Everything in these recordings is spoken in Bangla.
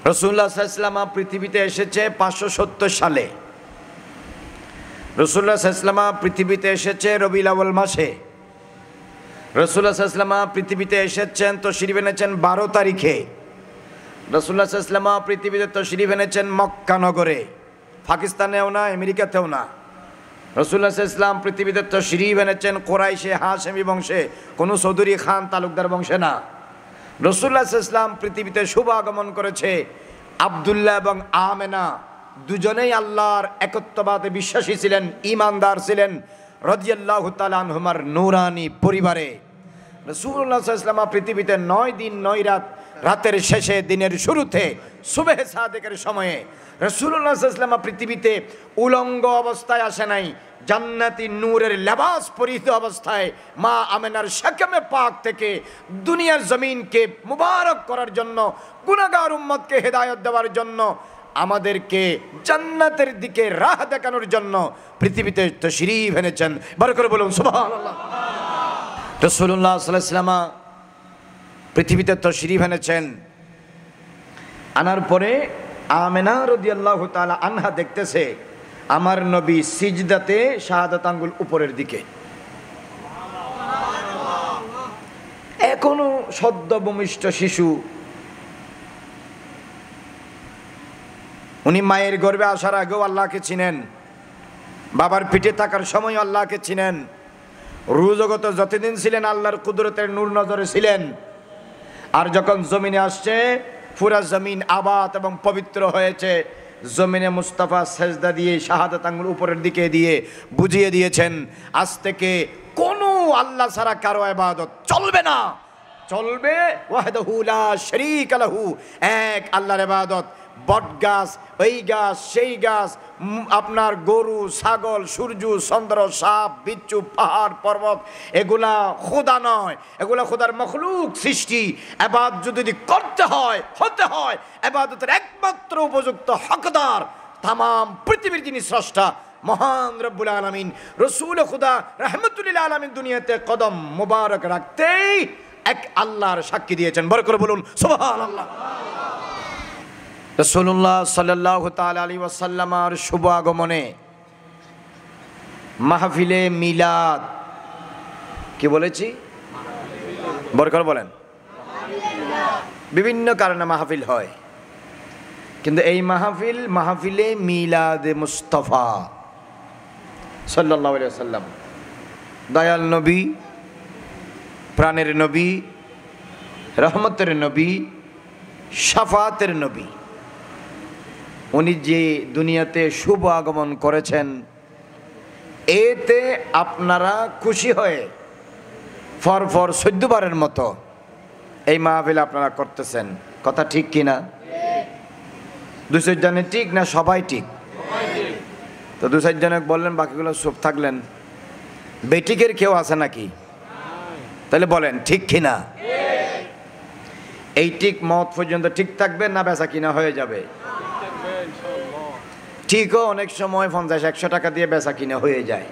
রাসূলুল্লাহ সাল্লাল্লাহু আলাইহি ওয়াসাল্লাম পৃথিবীতে এসেছে 570 সালে। রাসূলুল্লাহ সাল্লাল্লাহু আলাইহি ওয়াসাল্লাম পৃথিবীতে এসেছে রবিউল আউয়াল মাসে। রাসূলুল্লাহ সাল্লাল্লাহু আলাইহি ওয়াসাল্লাম পৃথিবীতে এসেছেন তশরিফ এনেছেন 12 তারিখে। রাসূলুল্লাহ সাল্লাল্লাহু আলাইহি ওয়াসাল্লাম পৃথিবীতে তশরিফ এনেছেন মক্কা নগরে, পাকিস্তানেও না, আমেরিকাতেও না। রাসূলুল্লাহ সাল্লাল্লাহু আলাইহি ওয়াসাল্লাম পৃথিবীতে তশরিফ এনেছেন কুরাইশে হাশেমি বংশে, কোনো চৌধুরী খান তালুকদার বংশে না। রাসূলুল্লাহ সাল্লাল্লাহু আলাইহি ওয়াসাল্লাম পৃথিবীতে শুভ আগমন করেছে আব্দুল্লাহ এবং আমেনা, দুজনেই আল্লাহর একত্ববাদে বিশ্বাসী ছিলেন, ঈমানদার ছিলেন, রাদিয়াল্লাহু তাআলা আনহুমার নূরানি পরিবারে। রাসূলুল্লাহ সাল্লাল্লাহু আলাইহি ওয়াসাল্লাম পৃথিবীতে 9 দিন 9 রাত, রাতের শেষে দিনের শুরুতে সুবহে সাদেকের সময়ে রাসূলুল্লাহ সাল্লাল্লাহু আলাইহি ওয়াসাল্লাম পৃথিবীতে উলঙ্গ অবস্থায় আসে নাই, জান্নাতি নূরের লেবাস পরিহিত অবস্থায় মা আমেনার শাকেমে পাক থেকে দুনিয়ার জমিনকে মুবারক করার জন্য, গুনাহগার উম্মতকে হেদায়েত দেওয়ার জন্য, আমাদেরকে জান্নাতের দিকে রাহ দেখানোর জন্য পৃথিবীতে তশরিফ এনেছেন। বড় করে বলুন সুবহানাল্লাহ। রাসূলুল্লাহ সাল্লাল্লাহু আলাইহি ওয়াসাল্লাম পৃথিবীতে তশরিফ এনেছেন। আনার পরে আমেনা রাদিয়াল্লাহু তাআলা আনহা দেখতেছে আমার নবী সিজদাতে শাহাদাত আঙ্গুল উপরের দিকে, এখনো সদ্য ভূমিষ্ঠ শিশু। উনি মায়ের গর্ভে আসার আগেও আল্লাহকে চিনেন, বাবার পিঠে থাকার সময় আল্লাহকে চিনেন, রুজগত যতদিন ছিলেন আল্লাহর কুদরতের নূর নজরে ছিলেন। আর যখন জমিনে আসছে পুরা জমিন আবাদ এবং পবিত্র হয়েছে, জমিনে মুস্তাফা সেজদা দিয়ে শাহাদাত আঙ্গুল উপরের দিকে দিয়ে বুঝিয়ে দিয়েছেন আজ থেকে কোনো আল্লাহ ছাড়া কারো ইবাদত চলবে না, চলবে ওয়াহদাহু লা শারীকা লাহু, এক আল্লাহর ইবাদত। বট গাছ, এই গাছ, সেই গাছ, আপনার গরু ছাগল সূর্য চন্দ্র সাপ বিচ্ছু পাহাড় পর্বত, এগুলা খোদা নয়, এগুলা খোদার মখলুক সৃষ্টি। ইবাদত যদি করতে হয় হতে হয় ইবাদতের একমাত্র উপযুক্ত হকদার তাম পৃথিবীর যিনি স্রষ্টা মহান রব্বুল আলামিন, রসুল খুদা রাহমাতুল লিল আলামিন দুনিয়াতে কদম মোবারক রাখতেই এক আল্লাহর সাক্ষী দিয়েছেন। বড় করে বলুন সুবহানাল্লাহ। রাসূলুল্লাহ সাল্লাল্লাহু তাআলা আলাইহি ওয়াসাল্লামের শুভ আগমনে মাহফিলে মিলাদ, কি বলেছি বড় করে বলেন, বিভিন্ন কারণে মাহফিল হয়, কিন্তু এই মাহফিলে মিলাদে মুস্তাফা সাল্লাল্লাহু আলাইহি ওয়াসাল্লাম, দয়াল নবী, প্রাণের নবী, রহমতের নবী, শাফাতের নবী, উনি যে দুনিয়াতে শুভ আগমন করেছেন, এতে আপনারা খুশি হয়ে ফরফর 14 বারের মতো এই মাহফিল আপনারা করতেছেন। কথা ঠিক কিনা? 2-4 জনে ঠিক না সবাই ঠিক? তো 2-4 জনে বললেন, বাকিগুলো চুপ থাকলেন। বেটিকের কেউ আছে নাকি? তাহলে বলেন ঠিক কিনা? এই ঠিক মত পর্যন্ত ঠিক থাকবে না বেচা কিনা হয়ে যাবে? ঠিকও অনেক সময় 50-100 টাকা দিয়ে বেচা কিনা হয়ে যায়।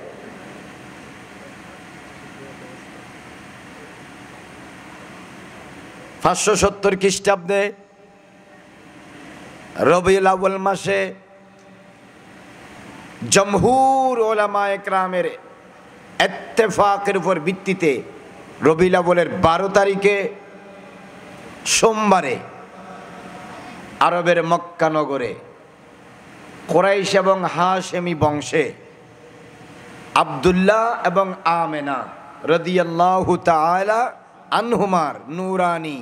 $570 খ্রিস্টাব্দে রবিউল আউয়াল মাসে জমহুর উলামায়ে কেরামের ইত্তেফাকের উপর ভিত্তিতে রবিউল আউয়ালের 12 তারিখে সোমবারে আরবের মক্কা নগরে কুরাইশ এবং হাশেমি বংশে আব্দুল্লাহ এবং আমেনা রাদিয়াল্লাহু তাআলা আনহুমার নূরানি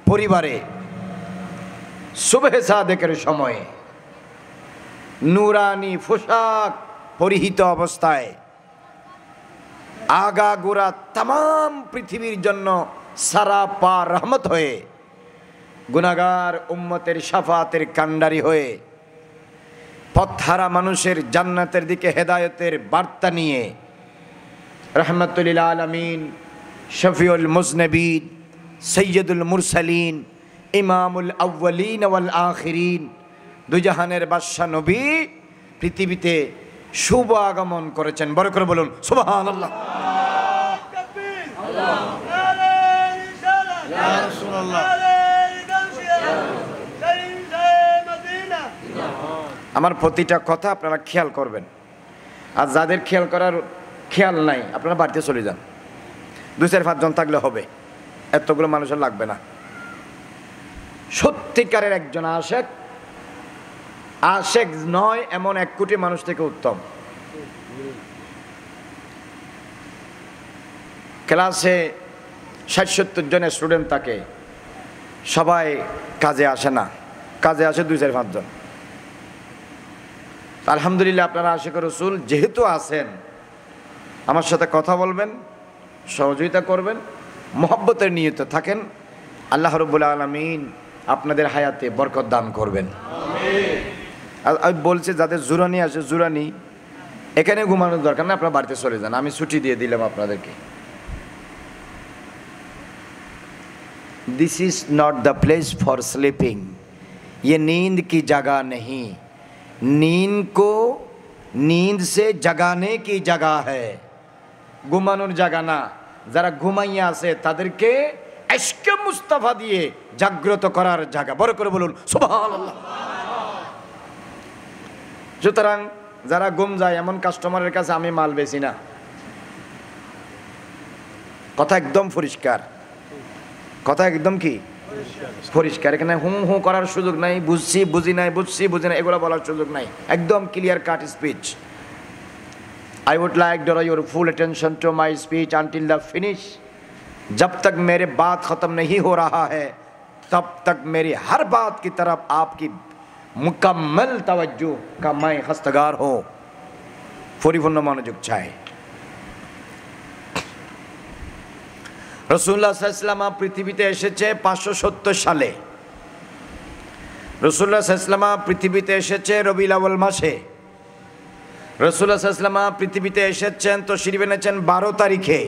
পরিবারে সুবহে সাদেকের সময়ে নূরানি পোশাক পরিহিত অবস্থায় আগাগোড়া তাম পৃথিবীর জন্য সারা পা রহমত হয়ে, গুনাহগার উম্মতের শাফাতের কান্ডারি হয়ে, পথহারা মানুষের জান্নাতের দিকে হেদায়েতের বার্তা নিয়ে রাহমাতুল লিল আলামিন, শফিউল মুজনবিন, সৈয়দুল মুরসালিন, ইমামুল আউয়ালিন ওয়াল আখিরিন, দুজাহানের বাদশা নবী পৃথিবীতে শুভ আগমন করেছেন। বড় করে বলুন সুবহানাল্লাহ। আমার প্রতিটা কথা আপনারা খেয়াল করবেন, আর যাদের খেয়াল করার খেয়াল নাই আপনারা বাড়িতে চলে যান। 2-4-5 জন থাকলে হবে, এতগুলো মানুষের লাগবে না। সত্যিকারের একজন আশেক, আশেক নয় এমন 1 কোটি মানুষ থেকে উত্তম। ক্লাসে 60-70 জন স্টুডেন্ট থাকে, সবাই কাজে আসে না, কাজে আসে 2-4-5 জন। আলহামদুলিল্লাহ আপনারা আশিক রাসূল যেহেতু আছেন, আমার সাথে কথা বলবেন, সহযোগিতা করবেন, মহব্বতের নিয়তে থাকেন। আল্লাহ রাব্বুল আলামিন আপনাদের হায়াতে বরকত দান করবেন। আমি বলছি যাদের জুরানি আসে, জুরানি এখানে ঘুমানোর দরকার না, আপনারা বাড়িতে চলে যান, আমি ছুটি দিয়ে দিলাম আপনাদেরকে। This is not the place for sleeping, ये नींद की जगह नहीं, नींद को नींद से जगाने की जगह है, ঘুমানোর জায়গা না। যারা ঘুমাইয়া আছে তাদেরকে ইশকে মুস্তাফা দিয়ে জাগ্রত করার জায়গা। বড় করে বলুন সুবহানাল্লাহ। সুতরাং যারা ঘুম যায় এমন কাস্টমারের কাছে আমি মাল বেচি না, কথা একদম পরিষ্কার, কথা একদম কি পরিষ্কার। এখানে হুম হু করার সুযোগ নাই, বুঝছি বুঝি নাই, বুঝছি বুঝি না এগুলো বলার সুযোগ নাই, একদম clear cut speech. I would like to draw your full attention to my speech until the finish. जब तक मेरे बात ख़त्म नहीं हो रहा है तब तक मेरी हर बात की तरफ आपकी मुकम्मल तवज्जो का मैं खस्तगार हूँ। পরিপূর্ণ মনোযোগ চাই। রাসূলুল্লাহ সাল্লাল্লাহু আলাইহি ওয়াসাল্লাম পৃথিবীতে এসেছে 570 সালে। রাসূলুল্লাহ সাল্লাল্লাহু আলাইহি ওয়াসাল্লাম পৃথিবীতে এসেছে রবিউল আউয়াল মাসে। রাসূলুল্লাহ সাল্লাল্লাহু আলাইহি ওয়াসাল্লাম পৃথিবীতে এসেছেন তশরিফ এনেছেন 12 তারিখে।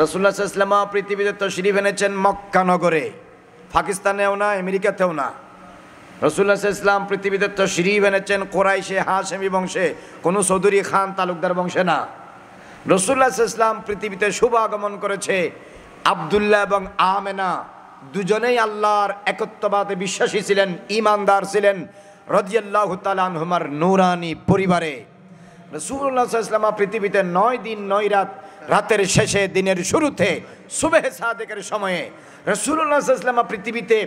রাসূলুল্লাহ সাল্লাল্লাহু আলাইহি ওয়াসাল্লাম পৃথিবীতে তশরিফ এনেছেন মক্কা নগরে, পাকিস্তানেও না, আমেরিকাতেও না। রাসূলুল্লাহ সাল্লাল্লাহু আলাইহি ওয়াসাল্লাম পৃথিবীতে তশরিফ এনেছেন কুরাইশে হাশেমি বংশে, কোনো চৌধুরী খান তালুকদার বংশে না। রাসূলুল্লাহ সাল্লাল্লাহু আলাইহি ওয়াসাল্লাম পৃথিবীতে শুভ আগমন করেছে আব্দুল্লাহ এবং আমেনা, দুজনেই আল্লাহর একত্ববাদে বিশ্বাসী ছিলেন, ঈমানদার ছিলেন, রাদিয়াল্লাহু তাআলা আনহুমার নূরানি পরিবারে। রাসূলুল্লাহ সাল্লাল্লাহু আলাইহি ওয়াসাল্লাম পৃথিবীতে 9 দিন 9 রাত, রাতের শেষে দিনের শুরুতে সুবহে সাদেকের সময়ে রাসূলুল্লাহ সাল্লাল্লাহু আলাইহি ওয়াসাল্লাম পৃথিবীতে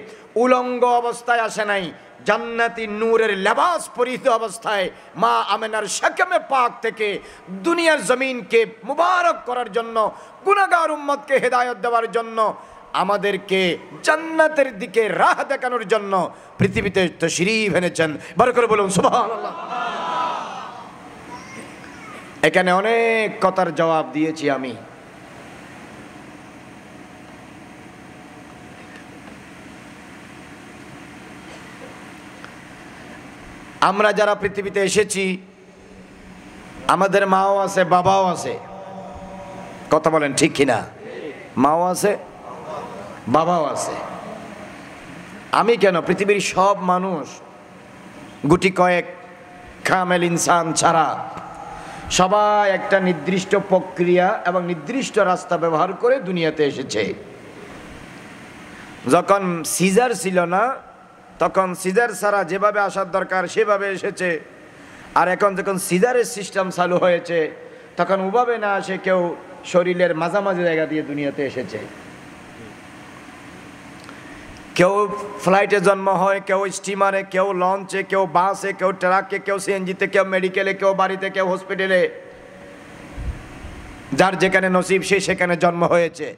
উলঙ্গ অবস্থায় আসে নাই, জান্নাতি নূরের লেবাস পরিহিত অবস্থায় মা আমেনার শাকেমে পাক থেকে দুনিয়ার জমিনকে মুবারক করার জন্য, গুনাহগার উম্মতকে হেদায়েত দেওয়ার জন্য, আমাদেরকে জান্নাতের দিকে রাহ দেখানোর জন্য পৃথিবীতে তশরিফ এনেছেন। বড় করে বলুন সুবহানাল্লাহ। এখানে অনেক কথার জবাব দিয়েছি আমি। আমরা যারা পৃথিবীতে এসেছি আমাদের মাও আছে, বাবাও আছে, কথা বলেন ঠিক কিনা? মাও আছে, বাবাও আছে। আমি কেন, পৃথিবীর সব মানুষ গুটি কয়েক কামেল ইনসান ছাড়া সবাই একটা নির্দিষ্ট প্রক্রিয়া এবং নির্দিষ্ট রাস্তা ব্যবহার করে দুনিয়াতে এসেছে। যখন সিজার ছিল না তখন সিজার ছাড়া যেভাবে আসার দরকার সেভাবে এসেছে, আর এখন যখন সিজারের সিস্টেম চালু হয়েছে তখন ওভাবে না আসে, কেউ শরীরের মাঝামাঝি জায়গা দিয়ে দুনিয়াতে এসেছে। কেউ ফ্লাইটে জন্ম হয়, কেউ স্টিমারে, কেউ লঞ্চে, কেউ বাসে, কেউ ট্রাকে, কেউ সিএনজিতে, কেউ মেডিকেলে, কেউ বাড়িতে, কেউ হসপিটালে। যার যেখানে নসিব সে সেখানে জন্ম হয়েছে।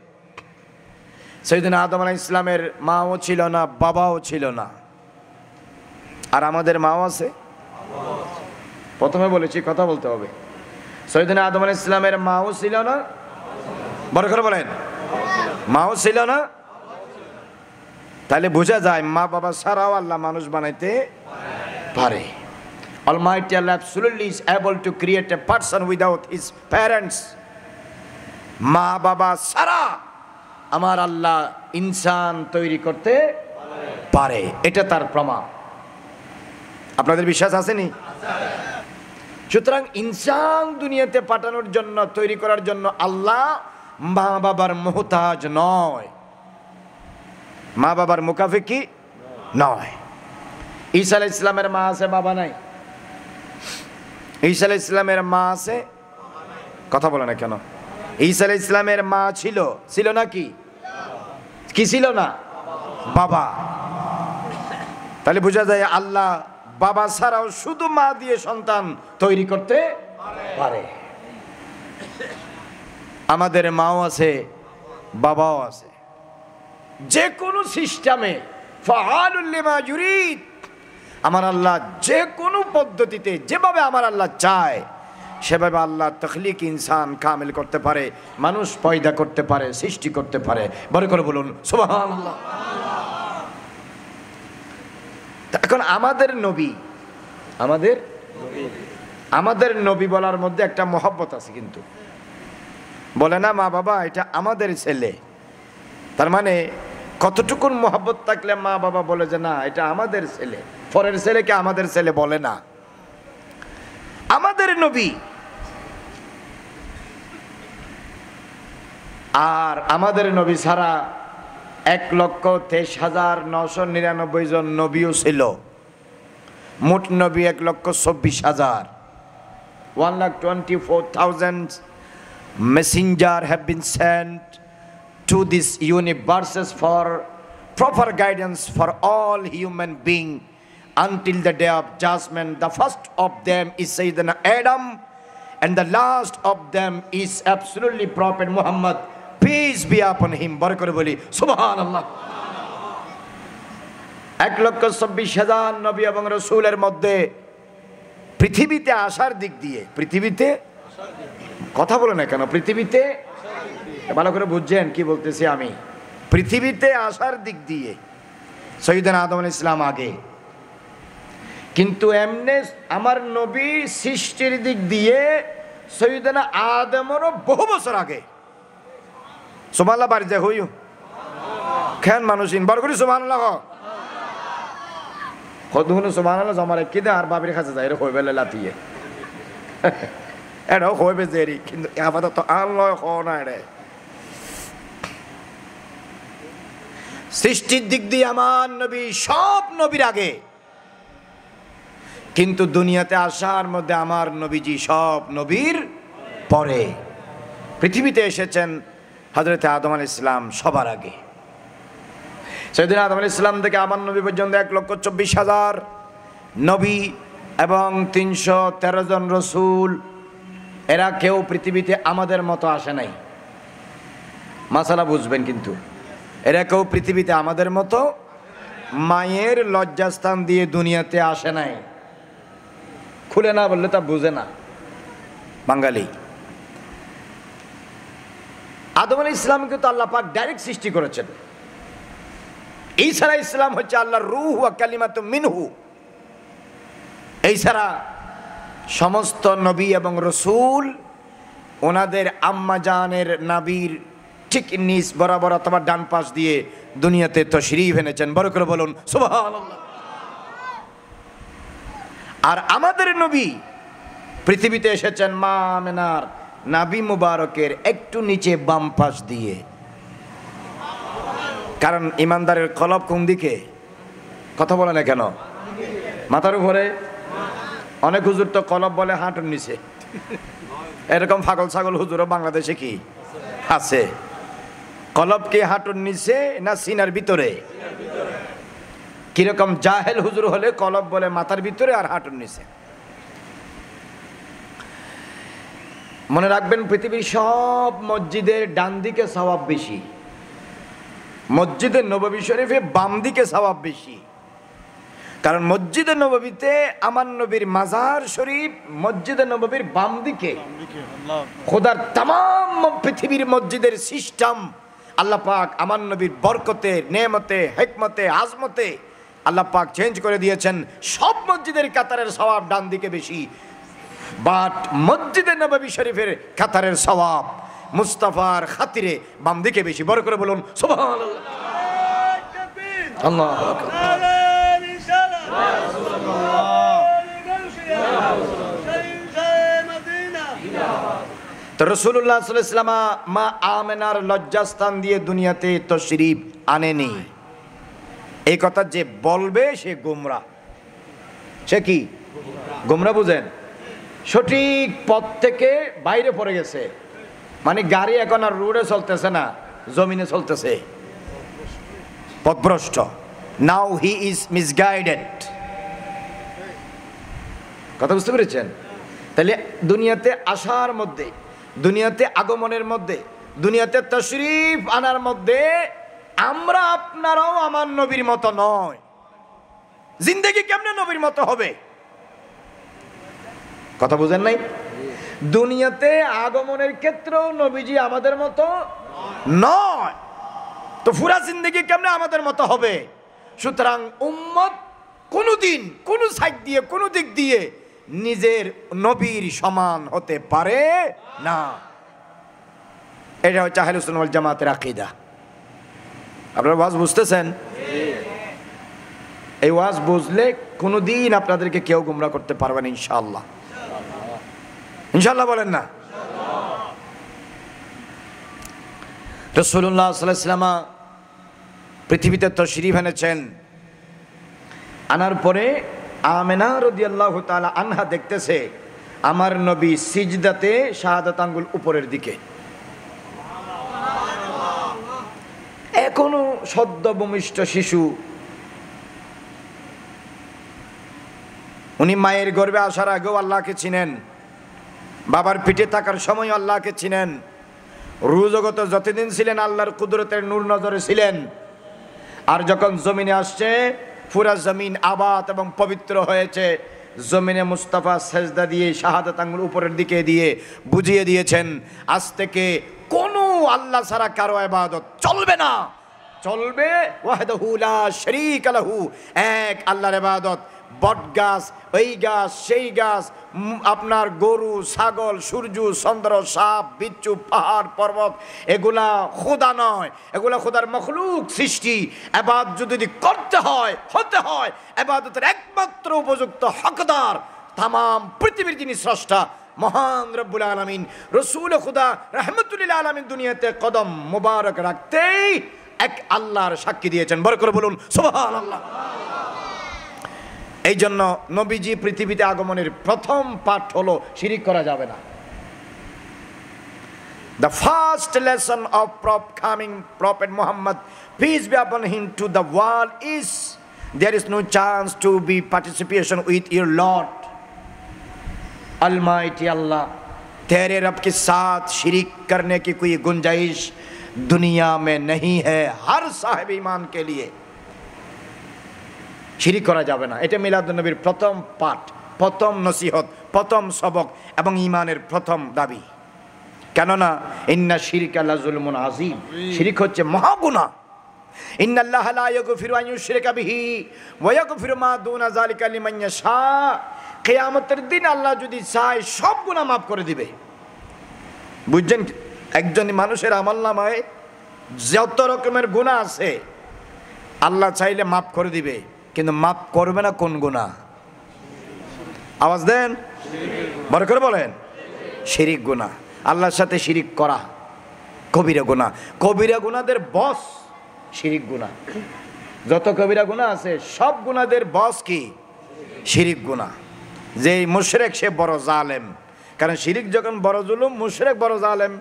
সাইয়েদনা আদম আলাইহিস সালামের মাও ছিল না, বাবাও ছিল না, আর আমাদের মাও আছে। প্রথমে বলেছি কথা বলতে হবে। সাইয়েদনা আদম আলাইহিস সালামের মাও ছিল না, বড় করে বলেন, মাও ছিল না। তাহলে বোঝা যায় মা বাবা ছাড়াও আল্লাহ মানুষ বানাইতে পারে। Almighty Allah absolutely is able to create a person without his parents. মা বাবা ছাড়া আমার আল্লাহ ইনসান তৈরি করতে পারে, এটা তার প্রমাণ। আপনাদের বিশ্বাস আসেনি? সুতরাং ইনসান দুনিয়াতে পাঠানোর জন্য, তৈরি করার জন্য আল্লাহ মা বাবার মুহতাজ নয়, মা বাবার মুকাফিকি নয়। ঈসা আলাইহিস সালামের মা আছে, বাবা নাই? ঈসা আলাইহিস সালামের মা আছে, কথা বলে না কেন? ঈসা আলাইহিস সালামের মা ছিল, ছিল না? কি ছিল না? বাবা। তাহলে বোঝা যায় আল্লাহ বাবা ছাড়াও শুধু মা দিয়ে সন্তান তৈরি করতে পারে। আমাদের মাও আছে, বাবাও আছে। যে কোনো সিস্টেমে ফাআলুল লিমা ইউরিদ, আমার আল্লাহ যে কোনো পদ্ধতিতে যেভাবে আমার আল্লাহ চায় সেভাবে আল্লাহ তখলিক ইনসান কামিল করতে পারে, মানুষ পয়দা করতে পারে, সৃষ্টি করতে পারে। বড় করে বলুন সুবহানাল্লাহ। এখন আমাদের নবী, আমাদের নবী বলার মধ্যে একটা মহব্বত আছে, কিন্তু বলে না মা বাবা এটা আমাদের ছেলে। তার মানে কতটুকুন মহব্বত থাকলে মা বাবা বলে যে না এটা আমাদের ছেলে, পরের ছেলেকে আমাদের ছেলে বলে না। আমাদের নবী। আর আমাদের নবী ছাড়া 1,23,999 জন নবীও ছিল। মোট নবী 1,24,000, 1,24,000 messenger have been sent to this universes for proper guidance for all human being until the day of judgment. The first of them is Sayyidina Adam and the last of them is absolutely Prophet Muhammad, peace be upon him. বড় করে বলি সুবহানাল্লাহ। 1,24,000 নবী এবং রাসূলের মধ্যে পৃথিবীতে আসার দিক দিয়ে, পৃথিবীতে কথা বলে না কেন? পৃথিবীতে ভালো করে বুঝছেন কি বলতেছি আমি? পৃথিবীতে আসার দিক দিয়ে সৈয়দনা আদম আলাইহিস সালাম আগে, কিন্তু এমনি আমার নবী সৃষ্টির দিক দিয়ে সৈয়দনা আদমেরও বহু বছর আগে। সুবহানাল্লাহ বাড়ি যা হইও খেন মানুষিন বড় করে সুবহানাল্লাহ কতগুলো সুবহানাল্লাহ জমা রেখে দে আর বাবির কাছে যায় হইবে লাতিয়ে এটাও হইবে দেরি, কিন্তু আপাতত আল্লাহ না রে। সৃষ্টির দিক দিয়ে আমার নবী সব নবীর আগে, কিন্তু দুনিয়াতে আসার মধ্যে আমার নবীজি সব নবীর পরে। পৃথিবীতে এসেছেন হযরত আদম আলাইহিস সালাম সবার আগে। সেদিন আদম আলাইহিস সালাম থেকে আমার নবী পর্যন্ত 1,24,000 নবী এবং 313 জন রসুল। এরা কেউ পৃথিবীতে আমাদের মতো আসে নাই, মাসালা বুঝবেন। কিন্তু এরা কেউ পৃথিবীতে আমাদের মতো মায়ের লজ্জাস্থান দিয়ে দুনিয়াতে আসে নাই। খুলে না বললে তা বুঝে না বাঙালি। আদম আলাইহিস সালামকে তো আল্লাহ পাক ডাইরেক্ট সৃষ্টি করেছেন। ঈসা আলাইহিস সালাম হচ্ছে আল্লাহর রূহ ওয়া কালিমাতু মিনহু। এই ছাড়া সমস্ত নবী এবং রসুল ওনাদের আম্মা জানের নাবির ঠিক নিচ বরাবর অথবা ডান পাশ দিয়ে দুনিয়াতে তশরীফ এনেছেন। বড় করে বলুন সুবহানাল্লাহ। আর আমাদের নবী পৃথিবীতে এসেছেন মা আমেনার নাবি মুবারকের একটু নিচে বাম পাশ দিয়ে। কারণ ইমানদারের কলব কোন দিকে? কথা বলে না কেন? মাথার উপরে। অনেক হুজুর তো কলব বলে হাঁটুর নিচে। এরকম পাগল ছাগল হুজুরও বাংলাদেশে কি আছে? কলব কি হাঁটুর নিচে না সিনার ভিতরে? কিরকম জাহেল হুজুর হলে কলব বলে মাথার ভিতরে আর হাঁটুর নিচে। মনে রাখবেন পৃথিবীর সব মসজিদের ডান দিকে সওয়াব বেশি, মসজিদে নববী শরীফে বাম দিকে সওয়াব বেশি। কারণ মসজিদে নববীতে আমার নবীর মাজার শরীফ, মসজিদে নববীর বাম দিকে। খোদার তাম পৃথিবীর মসজিদের সিস্টেম আল্লাহ পাক আমার নবীর বরকতে, নেমতে, হিকমতে, আজমতে আল্লাহ পাক চেঞ্জ করে দিয়েছেন। সব মসজিদের কাতারের সওয়াব ডান দিকে বেশি, বাট মসজিদে নববী শরীফের কাতারের সওয়াব মুস্তাফার খাতিরে বাম দিকে বেশি। বড় করে বলুন সুবহানাল্লাহ। আল্লাহু আকবার। তো রাসূলুল্লাহ সাল্লাল্লাহু আলাইহি ওয়াসাল্লাম মা আমেনার লজ্জাস্থান দিয়ে দুনিয়াতে তশরীফ আনেনি। এই কথা যে বলবে সে গোমরা। সে কি গোমরা, বুঝেন? সঠিক পথ থেকে বাইরে পড়ে গেছে, মানে গাড়ি এখন আর রোডে চলতেছে না, জমিনে চলতেছে, পথভ্রষ্ট। নাও হি ইজ মিসগাইডেড। কথা বুঝতে পেরেছেন? তাহলে দুনিয়াতে আসার মধ্যে, দুনিয়াতে আগমনের মধ্যে, দুনিয়াতে তশরিফ আনার মধ্যে আমরা আপনারাও আমার নবীর মতো নয়। জিন্দেগি কেমনে নবীর মতো হবে? কথা বুঝেন নাই? দুনিয়াতে আগমনের ক্ষেত্রেও নবীজি আমাদের মতো নয়, তো পুরা জিন্দেগি কেমনে আমাদের মতো হবে? সুতরাং উম্মত কোনোদিন কোন সাইড দিয়ে, কোন দিক দিয়ে নিজের নবীর সমান হতে পারে না। এটা হচ্ছে আহলুস সুন্নাহ ওয়াল জামাতের আকীদা। আপনারা ওয়াজ বুঝতেছেন? এই ওয়াজ বুঝলে কোনোদিন আপনাদেরকে কেউ গুমরা করতে পারবে না ইনশাআল্লাহ। ইনশাআল্লাহ বলেন না? রাসূলুল্লাহ সাল্লাল্লাহু আলাইহি ওয়াসাল্লাম পৃথিবীতে তাশরীফ এনেছেন। আনার পরে আমেনা রাদিয়াল্লাহু তাআলা আনহা দেখতেছে আমার নবী সিজদাতে শাহাদাত আঙ্গুল উপরের দিকে, এখনো সদ্য ভূমিষ্ঠ শিশু। উনি মায়ের গর্ভে আসার আগেও আল্লাহকে চিনেন, বাবার পিঠে থাকার সময় আল্লাহকে চিনেন, রুজগত যতদিন ছিলেন আল্লাহর কুদরতের নূর নজরে ছিলেন। আর যখন জমিনে আসছে পুরা জমিন আবাদ এবং পবিত্র হয়েছে, জমিনে মুস্তাফা সেজদা দিয়ে শাহাদাত আঙ্গুল উপরের দিকে দিয়ে বুঝিয়ে দিয়েছেন আজ থেকে কোনো আল্লাহ ছাড়া কারো ইবাদত চলবে না, চলবে ওয়াহদাহু লা শারীকা লাহু, এক আল্লাহর ইবাদত। বট গাছ, এই গাছ, সেই গাছ, আপনার গরু, ছাগল, সূর্য, চন্দ্র, সাপ, বিচ্ছু, পাহাড়, পর্বত, এগুলা খোদা নয়, এগুলা খোদার মখলুক সৃষ্টি। ইবাদত যদি করতে হয়, হতে হয়, ইবাদতের একমাত্র উপযুক্ত হকদার তামাম পৃথিবীর যিনি স্রষ্টা মহান রব্বুল আলামিন, রসুল খুদা রাহমাতুল লিল আলামিন দুনিয়াতে কদম মোবারক রাখতেই এক আল্লাহর সাক্ষী দিয়েছেন। বড় করে বলুন সুবহানাল্লাহ। এই জন্য নবীজি পৃথিবীতে আগমনের প্রথম পাঠ হলো শিরিক করা যাবে না। The first lesson of coming Prophet Muhammad, peace be upon him, to the world is there is no chance to be participation with your Lord Almighty Allah. तेरे रब के साथ शिरिक करने की कोई गुंजाइश दुनिया में नहीं है हर साहिब ईमान के लिए। শিরিক করা যাবে না, এটা মিলাদুন নবীর প্রথম পাঠ, প্রথম নসিহত, প্রথম সবক এবং ঈমানের প্রথম দাবি। কেননা ইন্না শিরকা লাযুলমুন আযীম, শিরিক হচ্ছে মহাগুনাহ। ইন্নাল্লাহা লা ইয়াগফিরু আন ইউশরিকা বিহি ওয়া ইয়াগফিরু মা দুনা যালিকা লিমান ইয়াশা। কিয়ামতের দিন আল্লাহ যদি চায় সব গুনাহ মাফ করে দিবে। বুঝছেন? একজন মানুষের আমলনামায় যত রকমের গুনাহ আছে আল্লাহ চাইলে মাফ করে দিবে, কিন্তু মাফ করবে না কোন গুনাহ? আওয়াজ দেন, বড় করে বলেন। শিরিক গুনাহ, আল্লাহর সাথে শিরিক করা কবিরা গুনাহ। কবিরা গুনাহদের বস শিরিক গুনাহ। যত কবিরা গুনাহ আছে সব গুনাহদের বস কি? শিরিক গুনাহ। যে মুশরিক সে বড় জালেম, কারণ শিরিক যখন বড় জুলুম, মুশরিক বড় জালেম।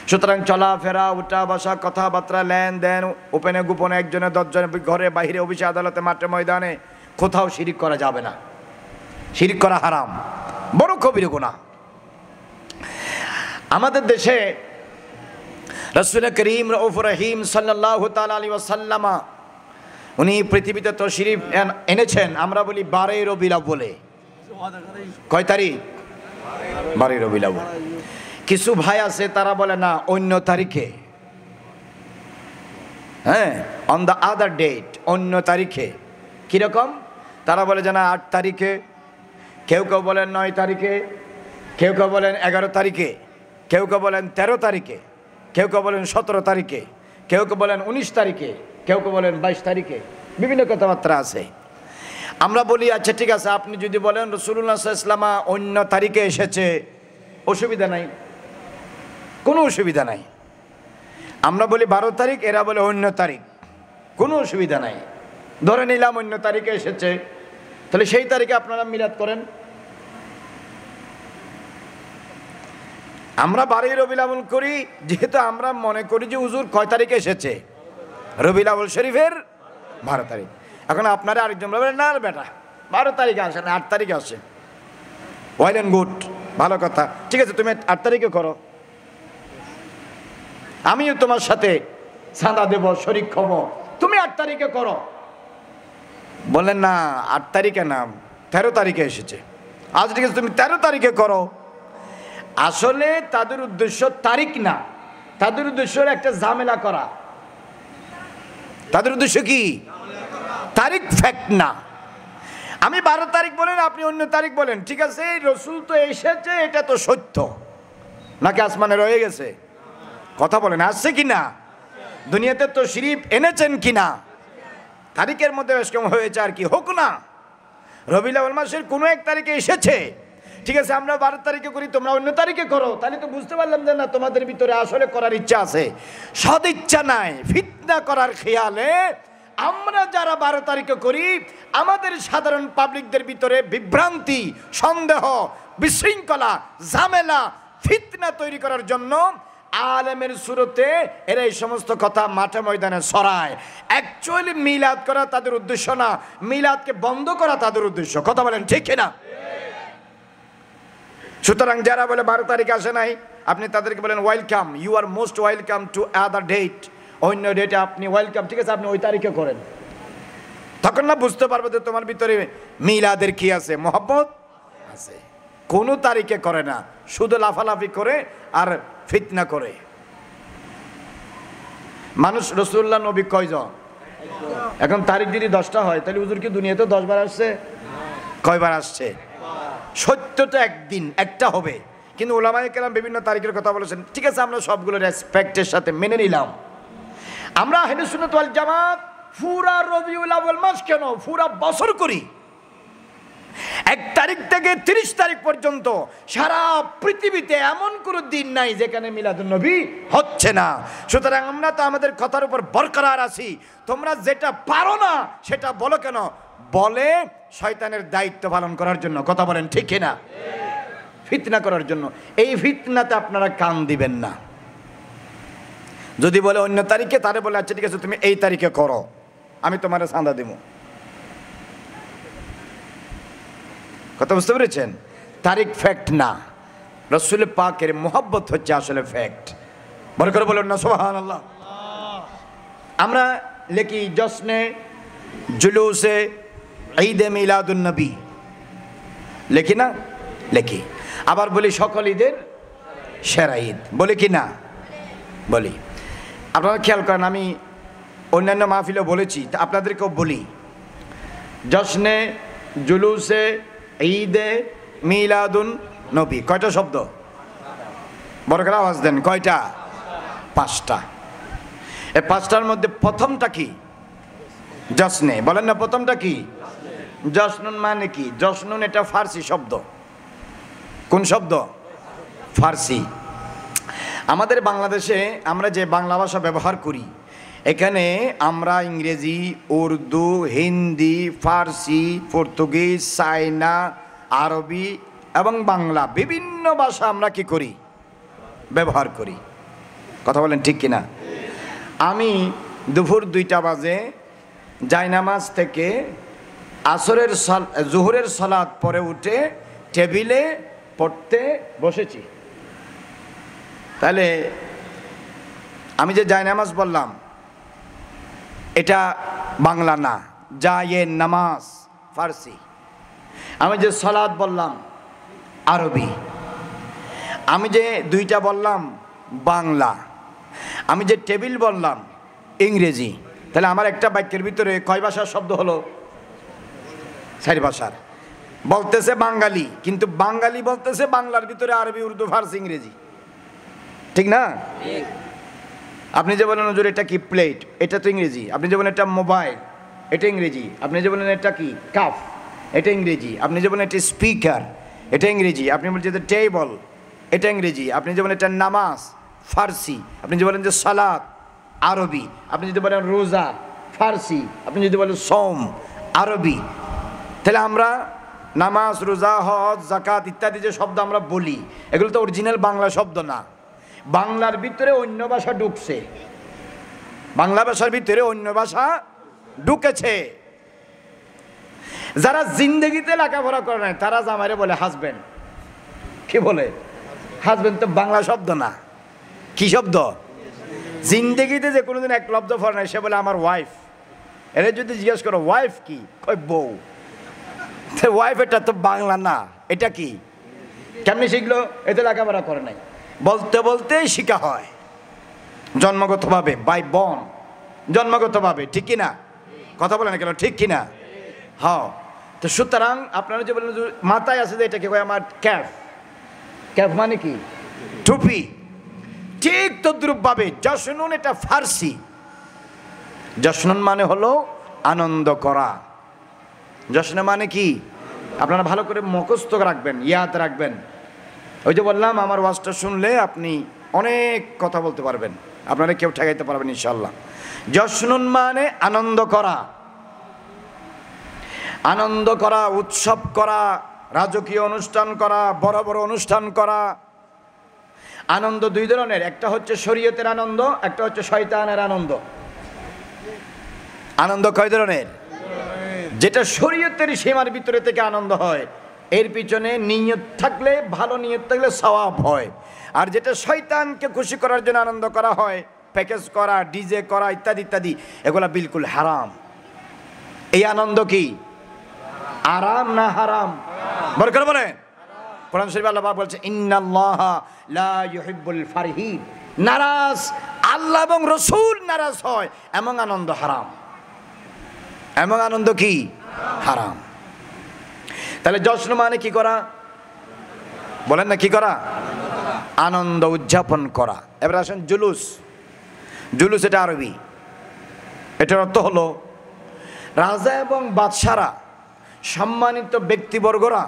সুতরাং চলাফেরা, উঠা বসা, কথাবার্তা, লেনদেন, ওপেনে গোপনে, একজনে দশজনে, ঘরে বাইরে, অফিসে আদালতে, মাঠে ময়দানে, কোথাও শিরিক করা যাবে না। শিরিক করা হারাম, বড় কবিরা গুনাহ। আমাদের দেশে রাসূল করিম রউফুর রহিম সাল্লাল্লাহু তাআলা আলাইহি ওয়াসাল্লাম উনি পৃথিবীতে তাশরীফ এনেছেন। আমরা বলি 12 রবিউল আউয়ালে। কয় তারিখ? 12 রবিউল আউয়াল। কিছু ভাই আছে তারা বলে না অন্য তারিখে, হ্যাঁ, অন দ্য আদার ডেট, অন্য তারিখে। কিরকম? তারা বলে যে না 8 তারিখে, কেউ কেউ বলেন 9 তারিখে, কেউ কেউ বলেন 11 তারিখে, কেউ কেউ বলেন 13 তারিখে, কেউ কেউ বলেন 17 তারিখে, কেউ কেউ বলেন 19 তারিখে, কেউ কেউ বলেন 22 তারিখে। বিভিন্ন কথাবার্তা আছে। আমরা বলি আচ্ছা ঠিক আছে, আপনি যদি বলেন রাসূলুল্লাহ সাল্লাল্লাহু আলাইহি ওয়াসাল্লাম অন্য তারিখে এসেছে, অসুবিধা নাই, কোনো অসুবিধা নাই। আমরা বলি 12 তারিখ, এরা বলে অন্য তারিখ, কোনো অসুবিধা নাই। ধরে নিলাম অন্য তারিখে এসেছে, তাহলে সেই তারিখে আপনারা মিলাদ করেন। আমরা 12 রবিউল আউয়াল করি যেহেতু আমরা মনে করি যে হুজুর কয় তারিখে এসেছে, রবিউল আউয়াল শরীফের 12 তারিখ। এখন আপনারা আরেকজন বলবেন না বেটা 12 তারিখে আসে না, 8 তারিখে আসে। ওয়েল অ্যান্ড গুড, ভালো কথা, ঠিক আছে তুমি 8 তারিখে করো, আমিও তোমার সাথে চাঁদা দেব, শরীক হব, তুমি 8 তারিখে করো। বললেন না 8 তারিখে না 13 তারিখে এসেছে, আজ ঠিক আছে তুমি 13 তারিখে করো। আসলে তাদের উদ্দেশ্য তারিখ না, তাদের উদ্দেশ্য একটা ঝামেলা করা। তাদের উদ্দেশ্য কি? তারিখ ফ্যাক্ট না। আমি 12 তারিখ বলেন, আপনি অন্য তারিখ বলেন, ঠিক আছে রসুল তো এসেছে এটা তো সত্য, নাকি আসমানে রয়ে গেছে? কথা বলেন, আসছে কিনা? দুনিয়াতে তো শরীফ এনেছেন কিনা? তারিখের মধ্যে বেশ কেমন হয়েছে আর কি হোক না, রবিউল আউয়াল মাসের কোনো এক তারিখে এসেছে, ঠিক আছে আমরা 12 তারিখে করি, তোমরা অন্য তারিখে করো। তাহলে তো বুঝতে পারলাম যে না তোমাদের ভিতরে আসলে করার ইচ্ছা আছে, সদ ইচ্ছা নাই, ফিতনা করার খেয়ালে আমরা যারা 12 তারিখে করি আমাদের সাধারণ পাবলিকদের ভিতরে বিভ্রান্তি, সন্দেহ, বিশৃঙ্খলা, ঝামেলা, ফিতনা তৈরি করার জন্য আলেমের সুরতে এরা এই সমস্ত কথা মাঠে ময়দানে ছড়ায়। অ্যাকচুয়ালি মিলাদ করা তাদের উদ্দেশ্য না, মিলাদকে বন্ধ করা তাদের উদ্দেশ্য। কথা বলেন ঠিক কিনা? সুতরাং যারা বলে 12 তারিখে আসে নাই, আপনি তাদেরকে বলেন welcome, you are most welcome to other date, অন্য ডেটে আপনি ওয়েলকাম, ঠিক আছে আপনি ওই তারিখে করেন। তখন না বুঝতে পারবে যে তোমার ভিতরে মিলাদের কি আছে, মহব্বত আছে। কোনো তারিখে করে না, শুধু লাফালাফি করে আর ফিতনা করে। মানুষ রাসূলুল্লাহ নবী কয়জন? এখন তারিখ যদি 10টা হয় তাহলে হুজুর কি দুনিয়াতে 10 বার আসছে? কয়বার আসছে? সত্যটা একদিন একটা হবে, কিন্তু উলামায়ে কেরাম বিভিন্ন তারিখের কথা বলেছেন, ঠিক আছে আমরা সবগুলো রেসপেক্টের সাথে মেনে নিলাম। আমরা আহলে সুন্নাত ওয়াল জামাত পুরা রবিউল আউয়াল মাস কেন পুরা বছর করি, 1 তারিখ থেকে 30 তারিখ পর্যন্ত সারা পৃথিবীতে এমন কোনো দিন নাই যেখানে মিলাদুন নবী হচ্ছে না। সুতরাং আমরা তো আমাদের কথার উপর বরকরার আছি, তোমরা যেটা পারো না সেটা বলো কেন? বলে শয়তানের দায়িত্ব পালন করার জন্য। কথা বলেন ঠিক কিনা? ফিতনা করার জন্য। এই ফিতনাতে আপনারা কান দিবেন না। যদি বলে অন্য তারিখে, তারে বলে আচ্ছা ঠিক আছে তুমি এই তারিখে করো, আমি তোমার চাঁদা দেব। কথা বুঝতে পেরেছেন? তারিখ ফ্যাক্ট না, রাসূল পাকের মোহাব্বত হচ্ছে আসলে ফ্যাক্ট। বড় করে বলেন না সুবহানাল্লাহ। আমরা লিখি জশ্নে জুলুসে ঈদে মিলাদুন নবী, লিখি না? লিখি। আবার বলি সকল ঈদের সেরা ঈদ, বলি কি না? বলি। আপনারা খেয়াল করেন, আমি অন্যান্য মাহফিলেও বলেছি, আপনাদেরকেও বলি, জশ্নে জুলুসে ঈদে মিলাদুন নবী কয়টা শব্দ? বড় করে আওয়াজ দেন, কয়টা? 5টা। এই 5টার মধ্যে প্রথমটা কি? জশ্নে। বলেন না প্রথমটা কি? জশ্নুন মানে কি? জশ্নুন এটা ফার্সি শব্দ। কোন শব্দ? ফার্সি। আমাদের বাংলাদেশে আমরা যে বাংলা ভাষা ব্যবহার করি, এখানে আমরা ইংরেজি, উর্দু, হিন্দি, ফার্সি, পর্তুগিজ, চায়না, আরবি এবং বাংলা বিভিন্ন ভাষা আমরা কি করি? ব্যবহার করি। কথা বলেন ঠিক কিনা? আমি দুপুর 2টা বাজে জায়নামাজ থেকে জোহরের সালাত পরে উঠে টেবিলে পড়তে বসেছি। তাহলে আমি যে জায়নামাজ বললাম এটা বাংলা না, জায়ে নামাজ ফার্সি। আমি যে সালাত বললাম আরবি। আমি যে 2টা বললাম বাংলা। আমি যে টেবিল বললাম ইংরেজি। তাহলে আমার একটা বাক্যের ভিতরে কয় ভাষার শব্দ হলো? 4 ভাষার। বলতেছে বাঙালি, কিন্তু বাঙালি বলতেছে বাংলার ভিতরে আরবি, উর্দু, ফার্সি, ইংরেজি। ঠিক না? আপনি যে বলেন হুজুর এটা কি প্লেট, এটা তো ইংরেজি। আপনি যে বলেন এটা মোবাইল, এটা ইংরেজি। আপনি যে বলেন এটা কি কাপ, এটা ইংরেজি। আপনি যে বলেন এটা স্পিকার, এটা ইংরেজি। আপনি বলছেন এটা টেবল, এটা ইংরেজি। আপনি যে বলেন এটা নামাজ ফার্সি। আপনি যে বলেন যে সালাত আরবি। আপনি যদি বলেন রোজা ফার্সি। আপনি যদি বলেন সোম আরবি। তাহলে আমরা নামাজ, রোজা, হজ, যাকাত ইত্যাদি যে শব্দ আমরা বলি, এগুলো তো অরিজিনাল বাংলা শব্দ না। বাংলার ভিতরে অন্য ভাষা ঢুকছে, বাংলা ভাষার ভিতরে অন্য ভাষা ঢুকেছে। যারা জিন্দেগিতে লেখাপড়া করে নাই তারা জামাইরে বলে হাজবেন্ড। কি বলে? হাজবেন্ড তো বাংলা শব্দ না। কি শব্দ? জিন্দেগিতে যে কোনোদিন এক লব্ধ পড়ে নাই সে বলে আমার ওয়াইফ। এর যদি জিজ্ঞেস করো ওয়াইফ কি, কই বউ। ওয়াইফ এটা তো বাংলা না, এটা কি? কেমনি শিখলো? এতে লেখাপড়া করে নাই, বলতে বলতেই শিখা হয় জন্মগতভাবে, বাই বর্ন, জন্মগতভাবে। ঠিক কিনা? কথা বলে না কেন? ঠিক কিনা? হ্যাঁ। তো সুতরাং আপনারা যে বললেন মাথায় আছে যে এটাকে কয় আমার ক্যাফ। ক্যাফ মানে কি? টুপি। ঠিক তদ্রূপভাবে জশনুন এটা ফার্সি। জশনুন মানে হলো আনন্দ করা। জশ্ন মানে কি? আপনারা ভালো করে মুখস্থ রাখবেন, ইয়াদ রাখবেন। ওই যে বললাম আমার ওয়াজটা শুনলে আপনি অনেক কথা বলতে পারবেন, আপনারা কেউ ঠেকাইতে পারবেন ইনশাল্লাহ। জশ্নুন মানে আনন্দ করা, আনন্দ করা, উৎসব করা, রাজকীয় অনুষ্ঠান করা, বড় বড় অনুষ্ঠান করা। আনন্দ দুই ধরনের, একটা হচ্ছে শরীয়তের আনন্দ, একটা হচ্ছে শয়তানের আনন্দ। আনন্দ কয় ধরনের? যেটা শরীয়তের সীমার ভিতরে থেকে আনন্দ হয়, এর পিছনে নিয়ত থাকলে, ভালো নিয়ত থাকলে সওয়াব হয়। আর যেটা শয়তানকে খুশি করার জন্য আনন্দ করা হয়, প্যাকেজ করা, ডিজে করা ইত্যাদি ইত্যাদি, এগুলা বিলকুল হারাম। এই আনন্দ কি আরাম না হারাম? বল করে বলেন। কোরআন শরীফে আল্লাহ পাক বলছে ইন্নাল্লাহা লা ইউহিব্বুল ফারহিন। নারাজ আল্লাহ এবং রাসূল নারাজ হয় এমন আনন্দ হারাম। এমন আনন্দ কি? হারাম। তাহলে জশ্ন মানে কি করা? বলেন না, কি করা? আনন্দ উদযাপন করা। এবার আসেন জুলুস। জুলুস এটা আরবি। এটার অর্থ হলো রাজা এবং বাদশারা, সম্মানিত ব্যক্তিবর্গরা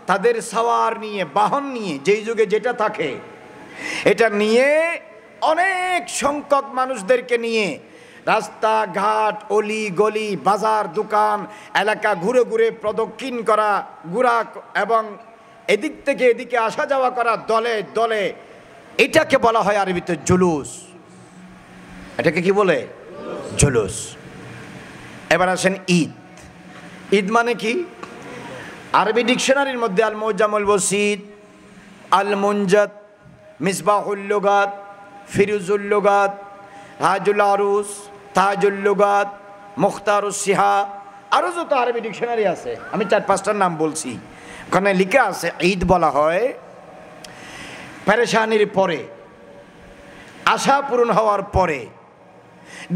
তাদের সাওয়ার নিয়ে, বাহন নিয়ে, যেই যুগে যেটা থাকে, এটা নিয়ে অনেক সংখ্যক মানুষদেরকে নিয়ে রাস্তাঘাট, অলি গলি, বাজার দোকান এলাকা ঘুরে ঘুরে প্রদক্ষিণ করা, ঘোরা এবং এদিক থেকে এদিকে আসা যাওয়া করা দলে দলে, এটাকে বলা হয় আরবিতে জুলুস। এটাকে কি বলে? জুলুস। এবার আসেন ঈদ। ঈদ মানে কি? আরবি ডিকশনারির মধ্যে আল মুজামুল ওয়াসিদ, আল মুনজাত, মিসবাহুল লুগাত, ফিরুজুল লুগাত, হাজুল আরুস, তাজুল লুগাত, মুখতারুস সিহা, আরও যত আরবি ডিকশনারি আছে, আমি 4-5টার নাম বলছি। ওখানে লিখা আছে ঈদ বলা হয় পেরেশানির পরে, আশা পূরণ হওয়ার পরে,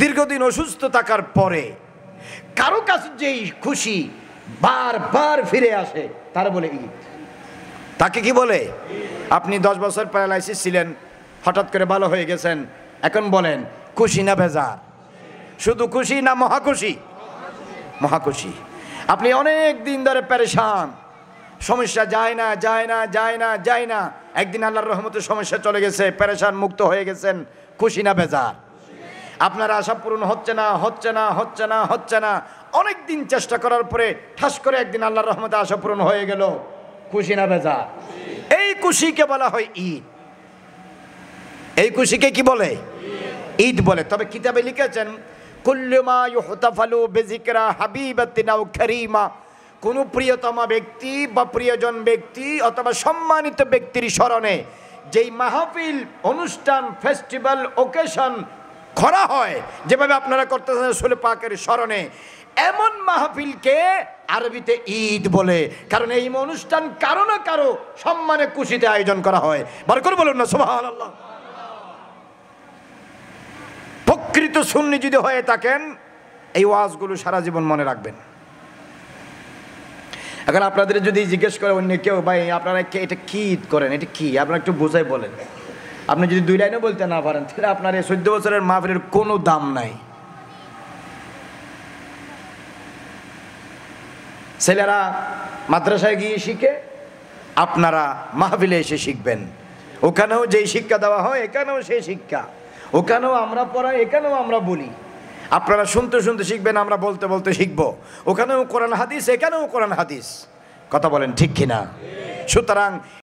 দীর্ঘদিন অসুস্থ থাকার পরে কারো কাছে যেই খুশি বারবার ফিরে আসে তার বলে ঈদ। তাকে কি বলে? আপনি 10 বছর প্যারালাইসিস ছিলেন, হঠাৎ করে ভালো হয়ে গেছেন, এখন বলেন খুশি না বেজার? শুধু খুশি না মহাখুশি? মহাখুশি। আপনি অনেক দিন ধরে পেরেশান, সমস্যা যায় না যায় না যায় না যায় না, একদিন আল্লাহর রহমতে সমস্যা চলে গেছে, পেরেশান মুক্ত হয়ে গেছেন, খুশি না বেজার? আপনার আশা পূরণ হচ্ছে না হচ্ছে না হচ্ছে না হচ্ছে না, অনেক দিন চেষ্টা করার পরে ঠাস করে একদিন আল্লাহর রহমতে আশা পূরণ হয়ে গেল, খুশি না বেজার? এই খুশিকে বলা হয় ঈদ। এই খুশিকে কি বলে? ঈদ বলে। তবে কিতাবে লিখেছেন কুল্লু মা ইউহতাফালু বিযিকরা হাবিবাতিন আও কারীমা, কোন প্রিয়তমা ব্যক্তি বা প্রিয়জন ব্যক্তি অথবা সম্মানিত ব্যক্তির স্মরণে যেই মাহফিল, অনুষ্ঠান, ফেস্টিভ্যাল, ওকেশন করা হয়, যেভাবে আপনারা করতেছেন রাসূল পাকের স্মরণে, এমন মাহফিলকে আরবিতে ঈদ বলে। কারণ এই অনুষ্ঠান কারো না কারো সম্মানে খুশিতে আয়োজন করা হয়। বার করে বলুন না সুবহানাল্লাহ। প্রকৃত সুন্নি যদি হয়ে থাকেন এই ওয়াজগুলো সারা জীবন মনে রাখবেন। এখন আপনাদের যদি জিজ্ঞেস করে অন্য কেউ, ভাই আপনারা এটা কি ঈদ করেন, এটা কি, আপনারা একটু বোঝাই বলেন। আপনি যদি 2 লাইনে বলতে না পারেন তাহলে আপনার এই 14 বছরের মাহফিলের কোনো দাম নাই। ছেলেরা মাদ্রাসায় গিয়ে শিখে, আপনারা মাহফিলে এসে শিখবেন। ওখানেও যেই শিক্ষা দেওয়া হয় এখানেও সেই শিক্ষা, ওখানেও আমরা পড়াই, এখানেও আমরা বলি। আপনারা শুনতে শুনতে শিখবেন, আমরা বলতে বলতে শিখবো। ওখানেও কোরআন হাদিস, এখানেও কোরআন হাদিস। কথা বলেন ঠিক কিনা? সুতরাং